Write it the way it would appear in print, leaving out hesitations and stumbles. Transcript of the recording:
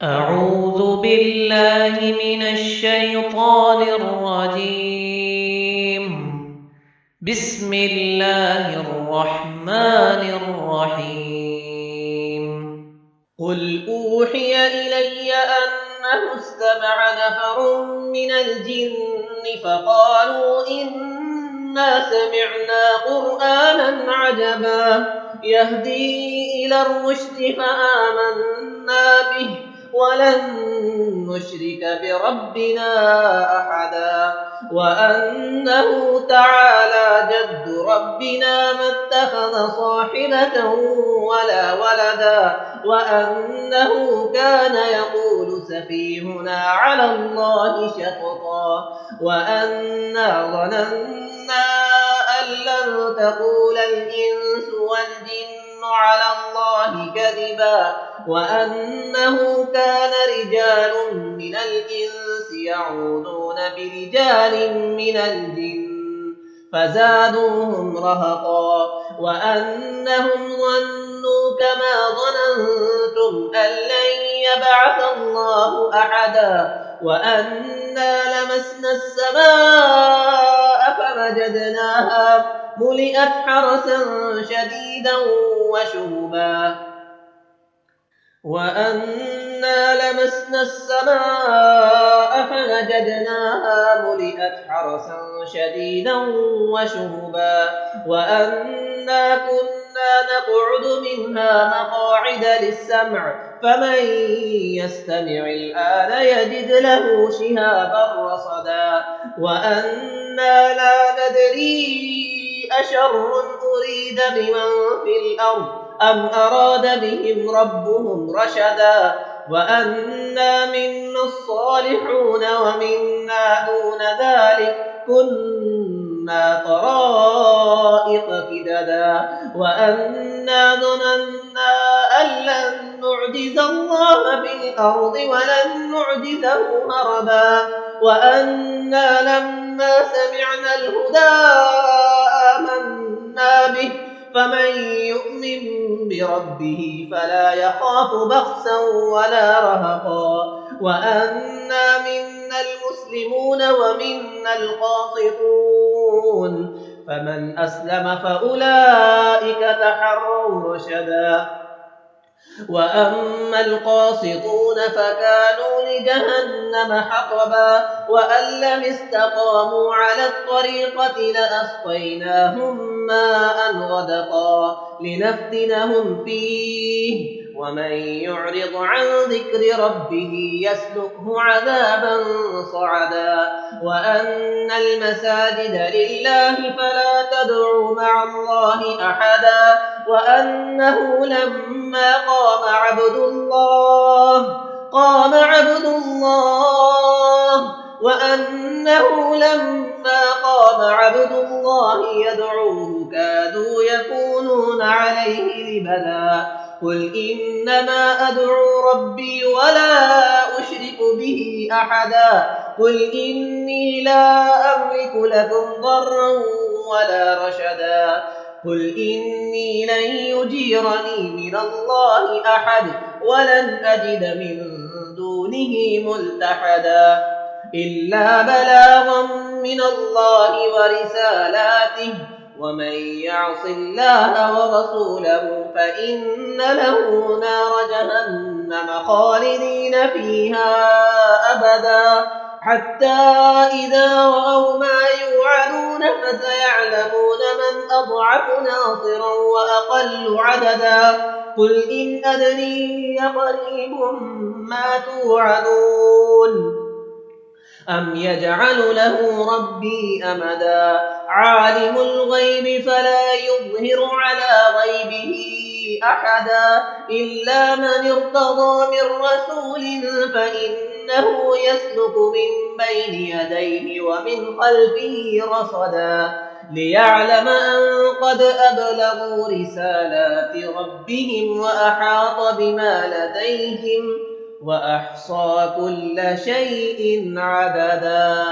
أعوذ بالله من الشيطان الرجيم. بسم الله الرحمن الرحيم. قل أوحي إلي أنه استمع نفر من الجن فقالوا إنا سمعنا قرآنا عجبا يهدي إلى الرشد فآمنا به ولن نشرك بربنا أحدا وأنه تعالى جد ربنا ما اتخذ صاحبة ولا ولدا وأنه كان يقول سفيهنا على الله شططا وأنا ظننا أن لن تقول الإنس والجن على الله كذبا وأنه كان رجال من الإنس يعوذون برجال من الجن فزادوهم رهقا وأنهم ظنوا كما ظننتم أن لن يبعث الله أحدا وأنا لمسنا السماء فوجدناها ملئت حرسا شديدا وشهبا وأنا لمسنا السماء فوجدناها ملئت حرسا شديدا وشهبا وأنا كنا نقعد منها مقاعد للسمع فمن يستمع الآن يجد له شهابا رصدا وأنا لا ندري أشر أريد بمن في الأرض أم أراد بهم ربهم رشدا وأنا منا الصالحون ومنا دون ذلك كنا طرائق كددا وأنا ظننا أن لن نعجز الله في الأرض ولن نعجزه هربا وأنا لما سمعنا الهدى آمنا به فمن يؤمن بربه فلا يخاف بخسا ولا رهقا وأنا منا المسلمون ومنا القاسطون فمن أسلم فأولئك تحروا رشدا وأما القاسطون فكانوا لجهنم حطبا وأن لم استقاموا على الطريقة لأسقيناهم ماء غدقا لنفتنهم فيه ومن يعرض عن ذكر ربه يسلكه عذابا صعدا وأن المساجد لله فلا تدعوا مع الله أحدا وأنه لما قام عبد الله وأنه لما قام عبد الله يدعوه كادوا يكونون عليه لبدا قل إنما أدعو ربي ولا أشرك به أحدا قل إني لا أملك لكم ضرا ولا رشدا قل إني لن يجيرني من الله أحد ولن أجد من دونه ملتحدا إلا بلاغا من الله ورسالاته ومن يعص الله ورسوله فإن له نار جهنم خالدين فيها أبدا حتى إذا رأوا ما يوعدون فسيعلمون من أضعف ناصرا وأقل عددا قل إن أدري قريب ما توعدون أم يجعل له ربي أمدا عالم الغيب فلا يظهر على غيبه أحدا إلا من ارتضى من رسول فإنه يسلك من بين يديه ومن خلفه رصدا ليعلم أن قد أبلغوا رسالات ربهم وأحاط بما لديهم وأحصى كل شيء عددا.